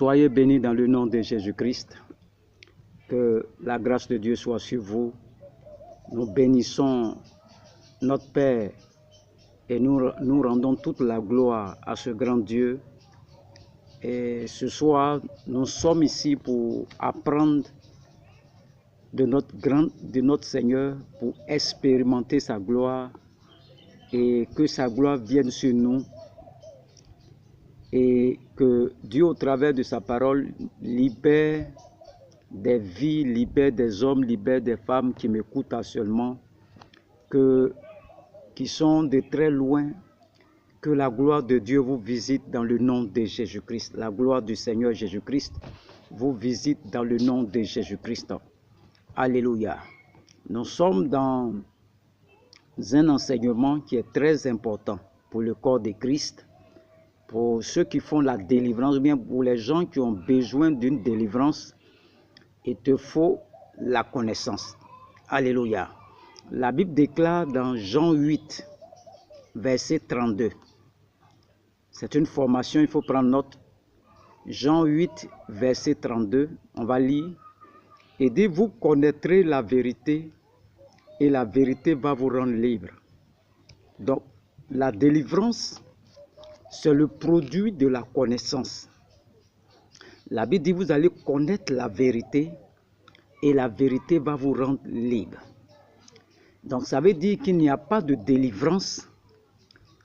Soyez bénis dans le nom de Jésus-Christ. Que la grâce de Dieu soit sur vous. Nous bénissons notre Père et nous rendons toute la gloire à ce grand Dieu. Et ce soir, nous sommes ici pour apprendre de notre Seigneur, pour expérimenter sa gloire et que sa gloire vienne sur nous. Et que Dieu, au travers de sa parole, libère des vies, libère des hommes, libère des femmes qui m'écoutent actuellement, qui sont de très loin. Que la gloire de Dieu vous visite dans le nom de Jésus-Christ. La gloire du Seigneur Jésus-Christ vous visite dans le nom de Jésus-Christ. Alléluia. Nous sommes dans un enseignement qui est très important pour le corps de Christ, pour ceux qui font la délivrance, ou bien pour les gens qui ont besoin d'une délivrance. Il te faut la connaissance. Alléluia. La Bible déclare dans Jean 8, verset 32. C'est une formation, il faut prendre note. Jean 8, verset 32, on va lire. Et dit, vous connaîtrez la vérité et la vérité va vous rendre libre. Donc, la délivrance, c'est le produit de la connaissance. La Bible dit, vous allez connaître la vérité et la vérité va vous rendre libre. Donc, ça veut dire qu'il n'y a pas de délivrance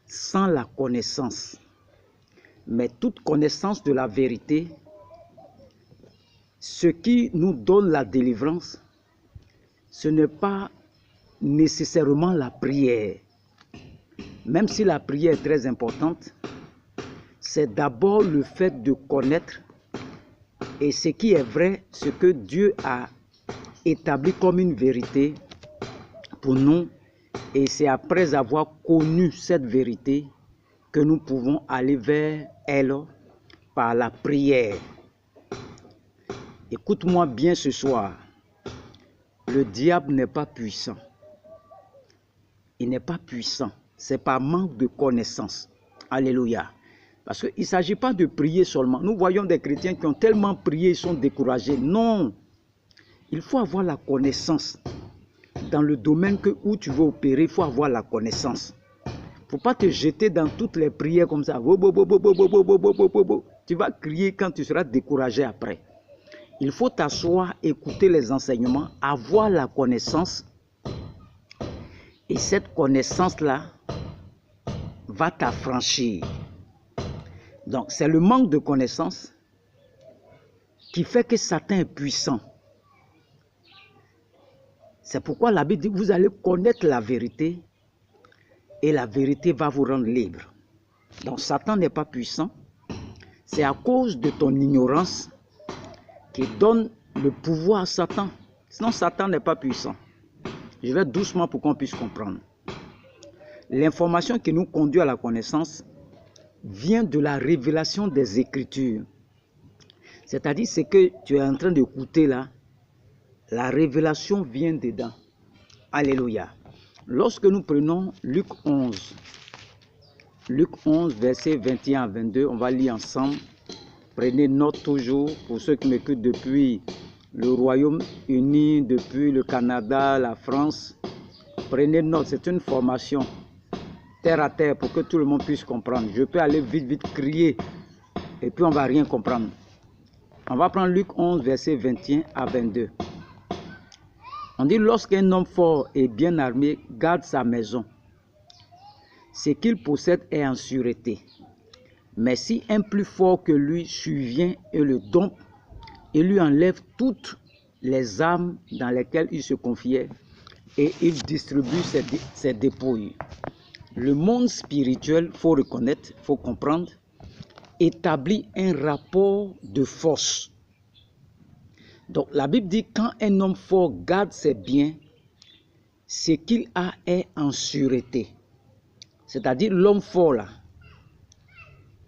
sans la connaissance. Mais toute connaissance de la vérité, ce qui nous donne la délivrance, ce n'est pas nécessairement la prière. Même si la prière est très importante, c'est d'abord le fait de connaître et ce qui est vrai, ce que Dieu a établi comme une vérité pour nous. Et c'est après avoir connu cette vérité que nous pouvons aller vers elle par la prière. Écoute-moi bien ce soir. Le diable n'est pas puissant. Il n'est pas puissant. C'est par manque de connaissance. Alléluia. Parce qu'il ne s'agit pas de prier seulement. Nous voyons des chrétiens qui ont tellement prié, ils sont découragés. Non. Il faut avoir la connaissance. Dans le domaine où tu veux opérer, il faut avoir la connaissance. Il ne faut pas te jeter dans toutes les prières comme ça. Tu vas crier quand tu seras découragé après. Il faut t'asseoir, écouter les enseignements, avoir la connaissance. Et cette connaissance-là va t'affranchir. Donc, c'est le manque de connaissance qui fait que Satan est puissant. C'est pourquoi la Bible dit que vous allez connaître la vérité et la vérité va vous rendre libre. Donc, Satan n'est pas puissant. C'est à cause de ton ignorance qui donne le pouvoir à Satan. Sinon, Satan n'est pas puissant. Je vais doucement pour qu'on puisse comprendre. L'information qui nous conduit à la connaissance vient de la révélation des Écritures. C'est-à-dire, ce que tu es en train d'écouter là, la révélation vient dedans. Alléluia. Lorsque nous prenons Luc 11, versets 21 à 22, on va lire ensemble. Prenez note toujours, pour ceux qui m'écoutent depuis le Royaume-Uni, depuis le Canada, la France. Prenez note, c'est une formation terre à terre pour que tout le monde puisse comprendre. Je peux aller vite crier et puis on ne va rien comprendre. On va prendre Luc 11, versets 21 à 22. On dit, lorsqu'un homme fort et bien armé garde sa maison, ce qu'il possède est en sûreté. Mais si un plus fort que lui survient et le dompte, il lui enlève toutes les armes dans lesquelles il se confiait et il distribue ses dépouilles. Le monde spirituel, il faut reconnaître, il faut comprendre, établit un rapport de force. Donc la Bible dit, quand un homme fort garde ses biens, ce qu'il a est en sûreté. C'est-à-dire l'homme fort là,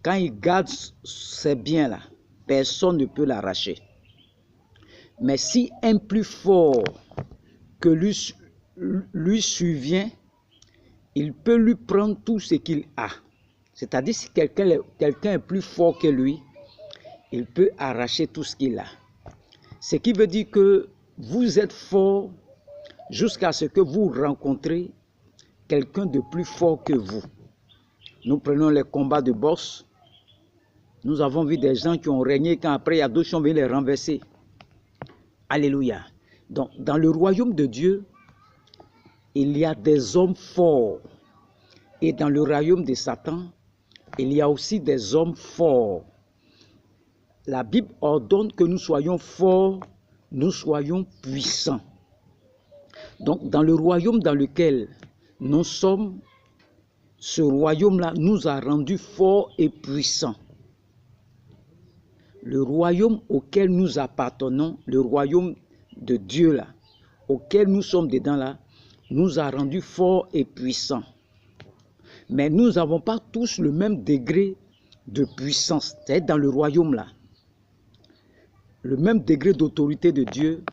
quand il garde ses biens là, personne ne peut l'arracher. Mais si un plus fort que lui survient, il peut lui prendre tout ce qu'il a. C'est-à-dire si quelqu'un est plus fort que lui, il peut arracher tout ce qu'il a. Ce qui veut dire que vous êtes fort jusqu'à ce que vous rencontrez quelqu'un de plus fort que vous. Nous prenons les combats de boxe. Nous avons vu des gens qui ont régné quand après il y a d'autres qui ont venu les renverser. Alléluia. Donc dans le royaume de Dieu, il y a des hommes forts. Et dans le royaume de Satan, il y a aussi des hommes forts. La Bible ordonne que nous soyons forts, nous soyons puissants. Donc dans le royaume dans lequel nous sommes, ce royaume-là nous a rendus forts et puissants. Le royaume auquel nous appartenons, le royaume de Dieu là, auquel nous sommes dedans là, nous a rendus forts et puissants. Mais nous n'avons pas tous le même degré de puissance, c'est dans le royaume là. Le même degré d'autorité de Dieu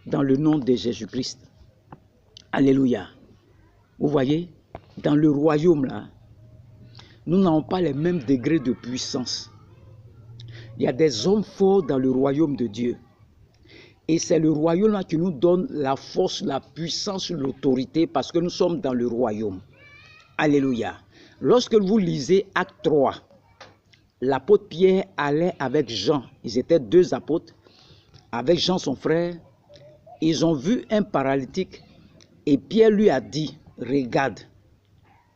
dans le nom de Jésus-Christ. Alléluia. Vous voyez, dans le royaume là, nous n'avons pas les mêmes degrés de puissance. Il y a des hommes forts dans le royaume de Dieu. Et c'est le royaume là qui nous donne la force, la puissance, l'autorité parce que nous sommes dans le royaume. Alléluia. Lorsque vous lisez Acte 3, l'apôtre Pierre allait avec Jean. Ils étaient deux apôtres. Avec Jean son frère, ils ont vu un paralytique et Pierre lui a dit, regarde,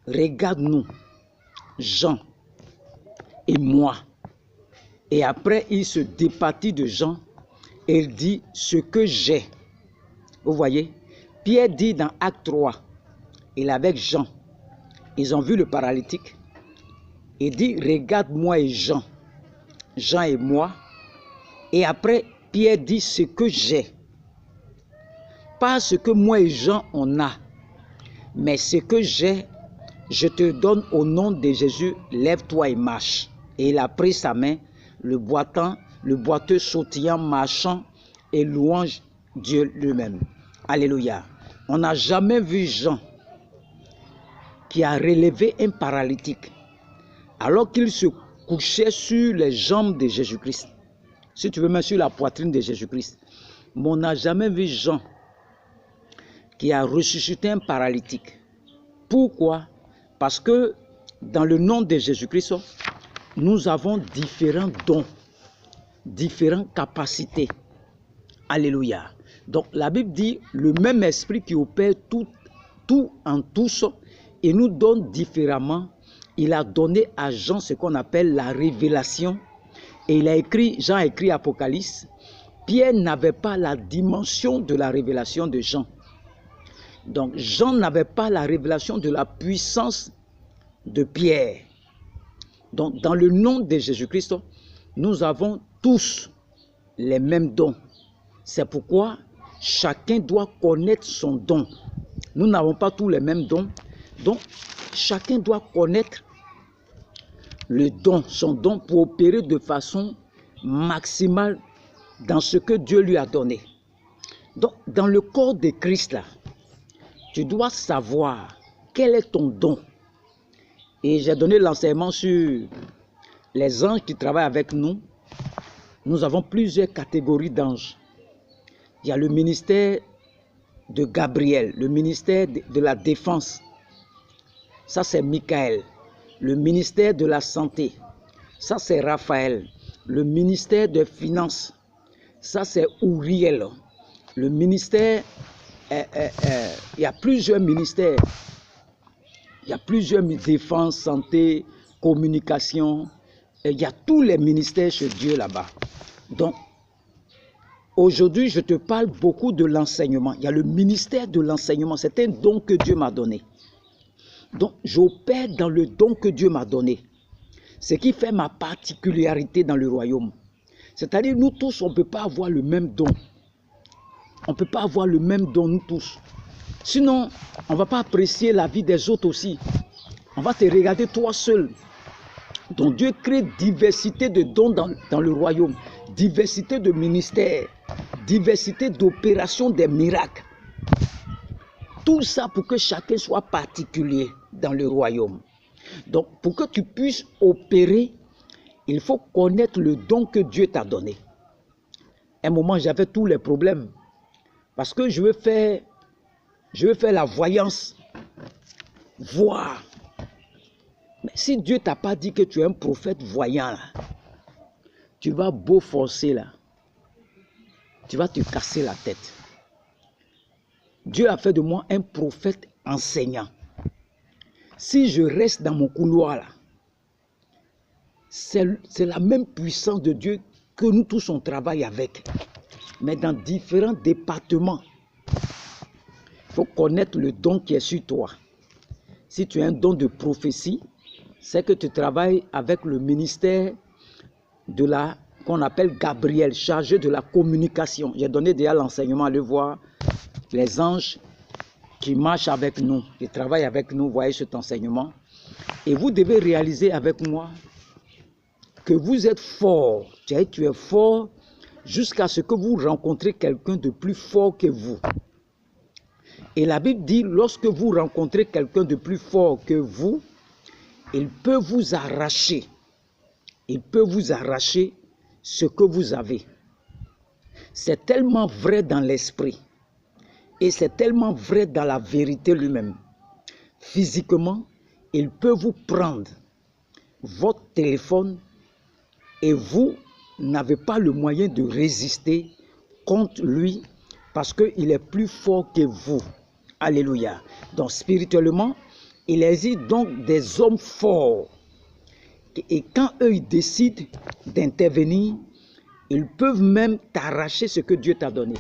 regarde-nous, Jean et moi. Et après, il se départit de Jean et il dit, ce que j'ai. Vous voyez, Pierre dit dans Acte 3, il est avec Jean. Ils ont vu le paralytique. Il dit, regarde-moi et Jean. Jean et moi. Et après, Pierre dit, ce que j'ai. Pas ce que moi et Jean on a. Mais ce que j'ai, je te donne au nom de Jésus, lève-toi et marche. Et il a pris sa main, le boiteux sautillant, marchant et louant Dieu lui-même. Alléluia. On n'a jamais vu Jean qui a relevé un paralytique alors qu'il se couchait sur les jambes de Jésus-Christ. Si tu veux mettre sur la poitrine de Jésus-Christ. Mais on n'a jamais vu Jean qui a ressuscité un paralytique. Pourquoi? Parce que dans le nom de Jésus-Christ, nous avons différents dons, différentes capacités. Alléluia. Donc la Bible dit, le même esprit qui opère tout en tous et nous donne différemment. Il a donné à Jean ce qu'on appelle la révélation. Et il a écrit, Jean a écrit Apocalypse. Pierre n'avait pas la dimension de la révélation de Jean. Donc Jean n'avait pas la révélation de la puissance de Pierre. Donc dans le nom de Jésus-Christ, nous avons tous les mêmes dons. C'est pourquoi chacun doit connaître son don. Nous n'avons pas tous les mêmes dons. Donc chacun doit connaître le don, son don pour opérer de façon maximale dans ce que Dieu lui a donné. Donc, dans le corps de Christ, là, tu dois savoir quel est ton don. Et j'ai donné l'enseignement sur les anges qui travaillent avec nous. Nous avons plusieurs catégories d'anges. Il y a le ministère de Gabriel, le ministère de la défense. Ça, c'est Michael. Le ministère de la santé, ça c'est Raphaël. Le ministère des finances, ça c'est Uriel. Le ministère, il y a plusieurs ministères. Il y a plusieurs défense, santé, communication. Il y a tous les ministères chez Dieu là-bas. Donc, aujourd'hui, je te parle beaucoup de l'enseignement. Il y a le ministère de l'enseignement. C'est un don que Dieu m'a donné. Donc, j'opère dans le don que Dieu m'a donné. Ce qui fait ma particularité dans le royaume. C'est-à-dire, nous tous, on ne peut pas avoir le même don. On ne peut pas avoir le même don, nous tous. Sinon, on ne va pas apprécier la vie des autres aussi. On va te regarder toi seul. Donc, Dieu crée diversité de dons dans le royaume. Diversité de ministères. Diversité d'opérations des miracles. Tout ça pour que chacun soit particulier dans le royaume. Donc, pour que tu puisses opérer Il faut connaître le don que Dieu t'a donné. À un moment, j'avais tous les problèmes. Parce que je veux faire la voyance. Voir. Mais si Dieu t'a pas dit que tu es un prophète voyant, là, tu vas beau forcer là. Tu vas te casser la tête. Dieu a fait de moi un prophète enseignant. Si je reste dans mon couloir là, c'est la même puissance de Dieu que nous tous on travaille avec. Mais dans différents départements. Il faut connaître le don qui est sur toi. Si tu as un don de prophétie, c'est que tu travailles avec le ministère de la qu'on appelle Gabriel, chargé de la communication. J'ai donné déjà l'enseignement, allez voir les anges qui marchent avec nous, qui travaillent avec nous, voyez cet enseignement. Et vous devez réaliser avec moi que vous êtes fort. Tu es fort jusqu'à ce que vous rencontrez quelqu'un de plus fort que vous. Et la Bible dit, lorsque vous rencontrez quelqu'un de plus fort que vous, il peut vous arracher. Il peut vous arracher ce que vous avez. C'est tellement vrai dans l'esprit. Et c'est tellement vrai dans la vérité lui-même. Physiquement, il peut vous prendre votre téléphone et vous n'avez pas le moyen de résister contre lui parce qu'il est plus fort que vous. Alléluia. Donc spirituellement, il existe donc des hommes forts. Et quand eux, ils décident d'intervenir, ils peuvent même t'arracher ce que Dieu t'a donné.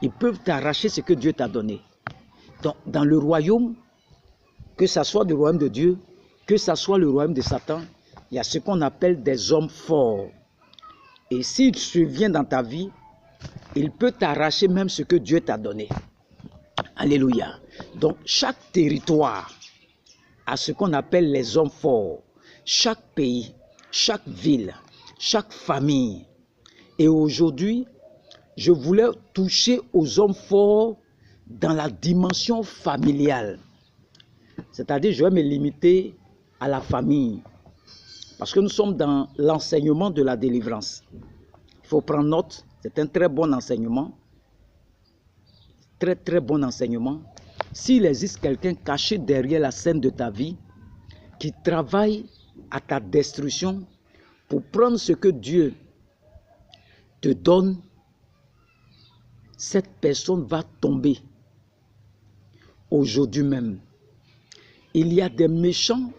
Ils peuvent t'arracher ce que Dieu t'a donné. Donc, dans le royaume, que ce soit le royaume de Dieu, que ce soit le royaume de Satan, il y a ce qu'on appelle des hommes forts. Et s'il survient dans ta vie, il peut t'arracher même ce que Dieu t'a donné. Alléluia. Donc, chaque territoire a ce qu'on appelle les hommes forts. Chaque pays, chaque ville, chaque famille. Et aujourd'hui, je voulais toucher aux hommes forts dans la dimension familiale. C'est-à-dire, je vais me limiter à la famille. Parce que nous sommes dans l'enseignement de la délivrance. Il faut prendre note, c'est un très bon enseignement. Très, très bon enseignement. S'il existe quelqu'un caché derrière la scène de ta vie, qui travaille à ta destruction pour prendre ce que Dieu te donne, cette personne va tomber aujourd'hui même. Il y a des méchants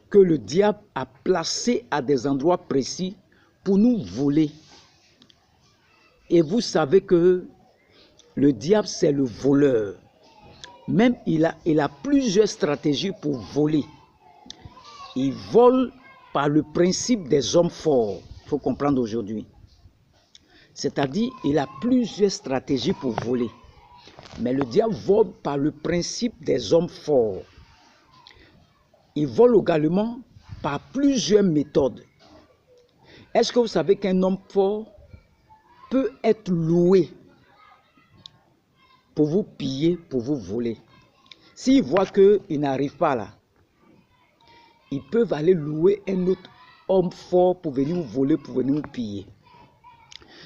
que le diable a placés à des endroits précis pour nous voler. Et vous savez que le diable, c'est le voleur. Même il a plusieurs stratégies pour voler. Il vole par le principe des hommes forts. Il faut comprendre aujourd'hui. C'est-à-dire, il a plusieurs stratégies pour voler. Mais le diable vole par le principe des hommes forts. Il vole également par plusieurs méthodes. Est-ce que vous savez qu'un homme fort peut être loué pour vous piller, pour vous voler? S'il voit qu'il n'arrive pas là, ils peuvent aller louer un autre homme fort pour venir vous voler, pour venir vous piller.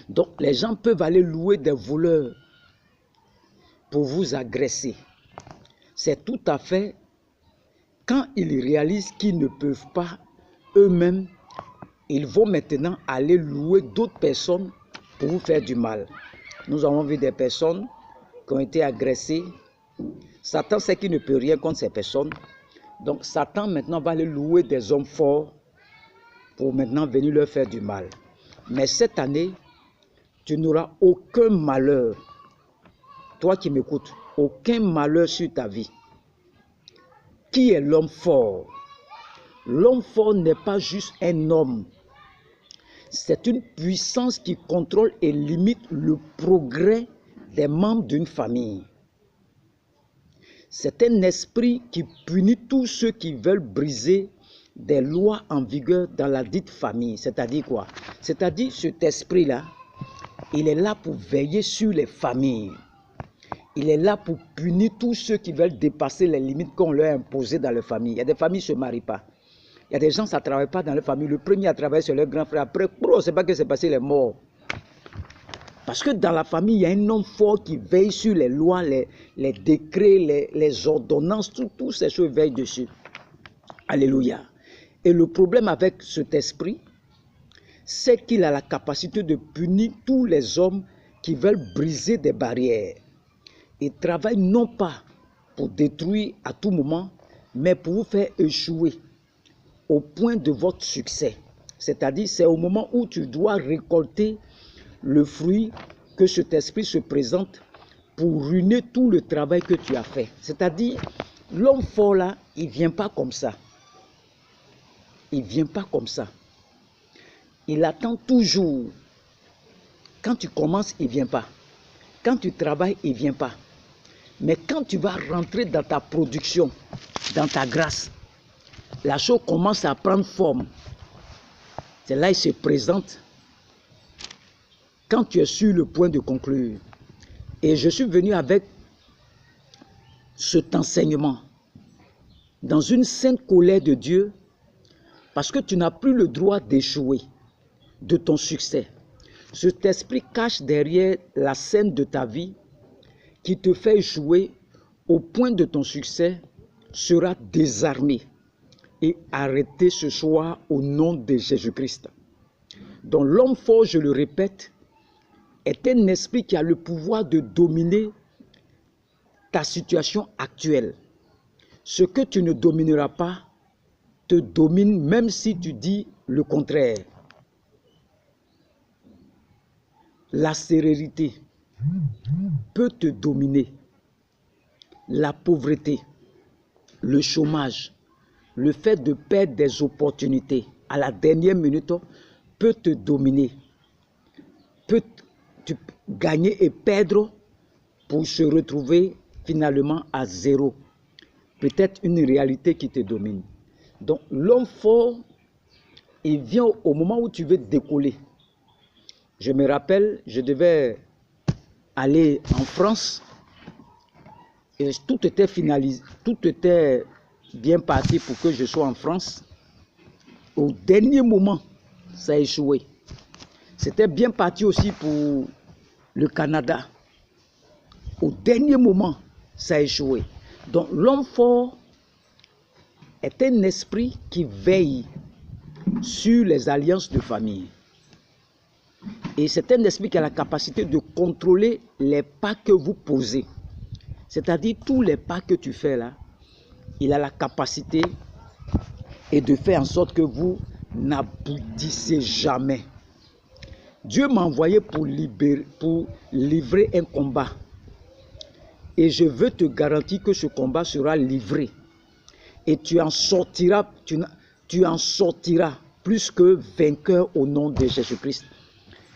Donc, les gens peuvent aller louer des voleurs pour vous agresser. C'est tout à fait quand ils réalisent qu'ils ne peuvent pas eux-mêmes, ils vont maintenant aller louer d'autres personnes pour vous faire du mal. Nous avons vu des personnes qui ont été agressées. Satan sait qu'il ne peut rien contre ces personnes. Donc Satan maintenant va aller louer des hommes forts pour maintenant venir leur faire du mal. Mais cette année, tu n'auras aucun malheur. Toi qui m'écoutes, aucun malheur sur ta vie. Qui est l'homme fort? L'homme fort n'est pas juste un homme. C'est une puissance qui contrôle et limite le progrès des membres d'une famille. C'est un esprit qui punit tous ceux qui veulent briser des lois en vigueur dans la dite famille. C'est-à-dire quoi? C'est-à-dire cet esprit-là, il est là pour veiller sur les familles. Il est là pour punir tous ceux qui veulent dépasser les limites qu'on leur a imposées dans les familles. Il y a des familles qui ne se marient pas. Il y a des gens, ça ne travaille pas dans leur famille. Le premier a travaillé sur leur grand frère. Après, on ne sait pas ce qui s'est passé, il est mort. Parce que dans la famille, il y a un homme fort qui veille sur les lois, les décrets, les ordonnances, toutes ces choses veillent dessus. Alléluia. Et le problème avec cet esprit, c'est qu'il a la capacité de punir tous les hommes qui veulent briser des barrières. Il travaille non pas pour détruire à tout moment, mais pour vous faire échouer au point de votre succès. C'est-à-dire, c'est au moment où tu dois récolter le fruit que cet esprit se présente pour ruiner tout le travail que tu as fait. C'est-à-dire, l'homme fort là, il ne vient pas comme ça. Il ne vient pas comme ça. Il attend toujours. Quand tu commences, il ne vient pas. Quand tu travailles, il ne vient pas. Mais quand tu vas rentrer dans ta production, dans ta grâce, la chose commence à prendre forme. C'est là qu'il se présente quand tu es sur le point de conclure. Et je suis venu avec cet enseignement dans une sainte colère de Dieu parce que tu n'as plus le droit d'échouer de ton succès. Cet esprit cache derrière la scène de ta vie qui te fait échouer au point de ton succès sera désarmé et arrêté ce soir au nom de Jésus-Christ. Donc l'homme fort, je le répète, est un esprit qui a le pouvoir de dominer ta situation actuelle. Ce que tu ne domineras pas te domine même si tu dis le contraire. La sérénité peut te dominer. La pauvreté, le chômage, le fait de perdre des opportunités à la dernière minute peut te dominer. Peut tu gagner et perdre pour se retrouver finalement à zéro. Peut-être une réalité qui te domine. Donc l'homme fort, il vient au moment où tu veux décoller. Je me rappelle, je devais aller en France et tout était finalisé, tout était bien parti pour que je sois en France. Au dernier moment, ça a échoué. C'était bien parti aussi pour le Canada. Au dernier moment, ça a échoué. Donc l'homme fort est un esprit qui veille sur les alliances de famille. Et c'est un esprit qui a la capacité de contrôler les pas que vous posez. C'est-à-dire tous les pas que tu fais là, il a la capacité et de faire en sorte que vous n'aboutissez jamais. Dieu m'a envoyé pour livrer un combat. Et je veux te garantir que ce combat sera livré. Et tu en sortiras plus que vainqueur au nom de Jésus-Christ.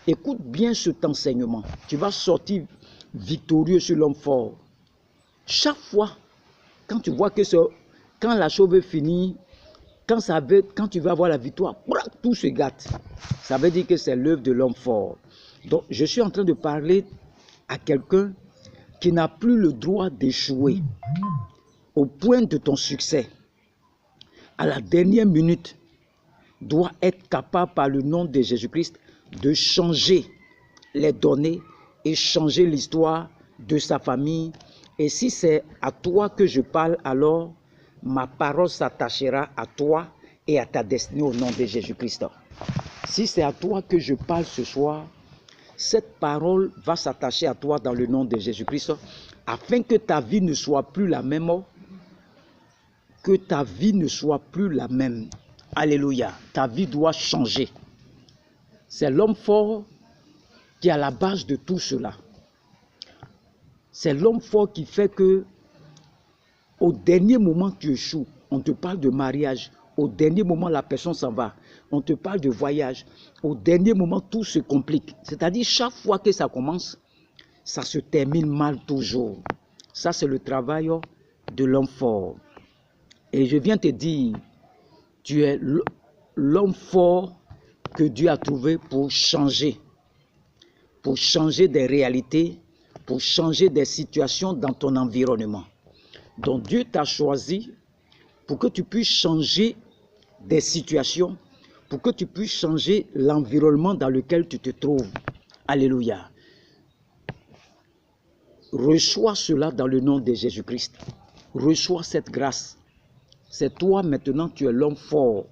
Écoute bien cet enseignement. Tu vas sortir victorieux sur l'homme fort. Chaque fois, quand tu vois que quand la chose veut finir, quand tu vas avoir la victoire, tout se gâte. Ça veut dire que c'est l'œuvre de l'homme fort. Donc, je suis en train de parler à quelqu'un qui n'a plus le droit d'échouer au point de ton succès. À la dernière minute, doit être capable par le nom de Jésus-Christ de changer les données et changer l'histoire de sa famille. Et si c'est à toi que je parle, alors ma parole s'attachera à toi et à ta destinée au nom de Jésus-Christ. Si c'est à toi que je parle ce soir, cette parole va s'attacher à toi dans le nom de Jésus-Christ, afin que ta vie ne soit plus la même. Que ta vie ne soit plus la même. Alléluia. Ta vie doit changer. C'est l'homme fort qui est à la base de tout cela. C'est l'homme fort qui fait que au dernier moment tu échoues. On te parle de mariage. Au dernier moment la personne s'en va. On te parle de voyage. Au dernier moment tout se complique. C'est-à-dire chaque fois que ça commence, ça se termine mal toujours. Ça c'est le travail de l'homme fort. Et je viens te dire, tu es l'homme fort que Dieu a trouvé pour changer des réalités, pour changer des situations dans ton environnement. Donc Dieu t'a choisi pour que tu puisses changer des situations pour que tu puisses changer l'environnement dans lequel tu te trouves. Alléluia. Reçois cela dans le nom de Jésus-Christ. Reçois cette grâce. C'est toi maintenant, tu es l'homme fort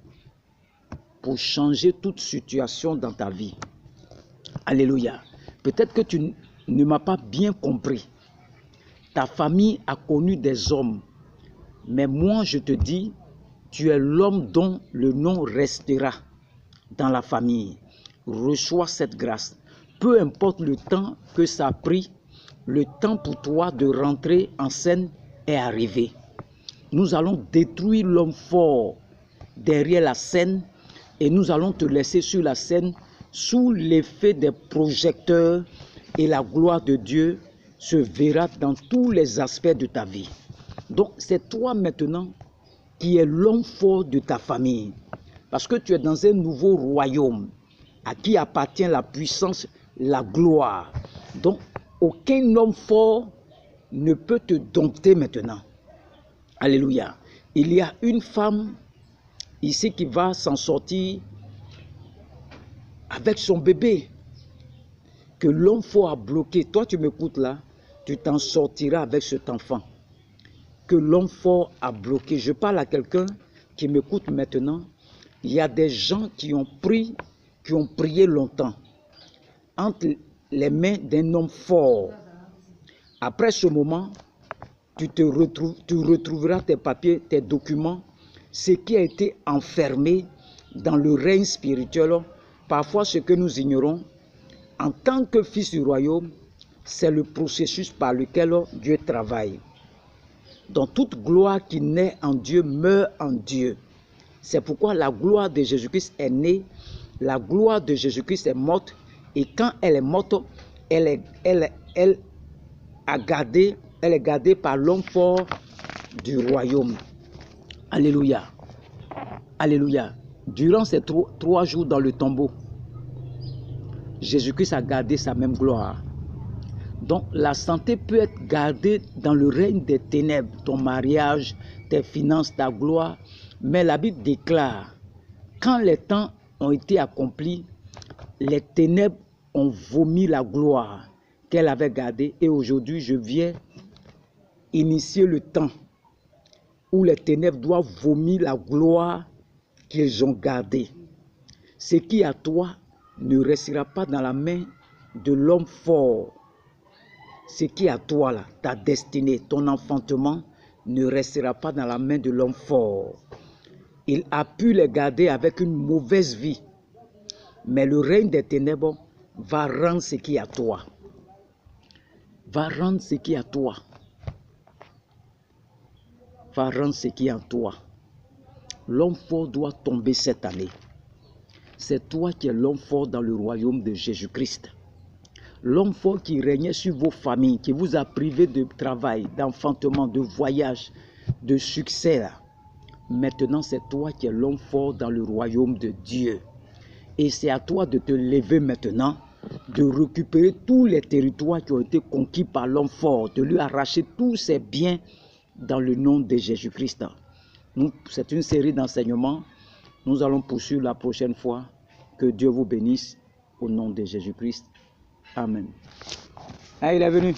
pour changer toute situation dans ta vie. Alléluia. Peut-être que tu ne m'as pas bien compris. Ta famille a connu des hommes. Mais moi, je te dis, tu es l'homme dont le nom restera dans la famille. Reçois cette grâce. Peu importe le temps que ça a pris, le temps pour toi de rentrer en scène est arrivé. Nous allons détruire l'homme fort derrière la scène et nous allons te laisser sur la scène sous l'effet des projecteurs et la gloire de Dieu se verra dans tous les aspects de ta vie. Donc c'est toi maintenant qui es l'homme fort de ta famille parce que tu es dans un nouveau royaume à qui appartient la puissance, la gloire. Donc aucun homme fort ne peut te dompter maintenant. Alléluia. Il y a une femme ici qui va s'en sortir avec son bébé que l'homme fort a bloqué. Toi, tu m'écoutes là, tu t'en sortiras avec cet enfant que l'homme fort a bloqué. Je parle à quelqu'un qui m'écoute maintenant. Il y a des gens qui ont prié longtemps entre les mains d'un homme fort. Après ce moment, tu retrouveras tes papiers, tes documents, ce qui a été enfermé dans le règne spirituel. Parfois, ce que nous ignorons, en tant que fils du royaume, c'est le processus par lequel Dieu travaille. Donc, toute gloire qui naît en Dieu meurt en Dieu. C'est pourquoi la gloire de Jésus-Christ est née, la gloire de Jésus-Christ est morte, et quand elle est morte, elle est gardée par l'homme fort du royaume. Alléluia. Alléluia. Durant ces 3 jours dans le tombeau, Jésus-Christ a gardé sa même gloire. Donc la santé peut être gardée dans le règne des ténèbres, ton mariage, tes finances, ta gloire. Mais la Bible déclare, quand les temps ont été accomplis, les ténèbres ont vomi la gloire qu'elle avait gardée. Et aujourd'hui, je viens initier le temps où les ténèbres doivent vomir la gloire qu'ils ont gardée. Ce qui est à toi ne restera pas dans la main de l'homme fort. Ce qui est à toi, là, ta destinée, ton enfantement, ne restera pas dans la main de l'homme fort. Il a pu les garder avec une mauvaise vie. Mais le règne des ténèbres va rendre ce qui est à toi. Va rendre ce qui est à toi. Va rendre ce qui est en toi. L'homme fort doit tomber cette année. C'est toi qui es l'homme fort dans le royaume de Jésus-Christ. L'homme fort qui régnait sur vos familles, qui vous a privé de travail, d'enfantement, de voyage, de succès. Là. Maintenant, c'est toi qui es l'homme fort dans le royaume de Dieu. Et c'est à toi de te lever maintenant, de récupérer tous les territoires qui ont été conquis par l'homme fort, de lui arracher tous ses biens dans le nom de Jésus-Christ. C'est une série d'enseignements. Nous allons poursuivre la prochaine fois. Que Dieu vous bénisse au nom de Jésus-Christ. Amen. Ah, il est venu.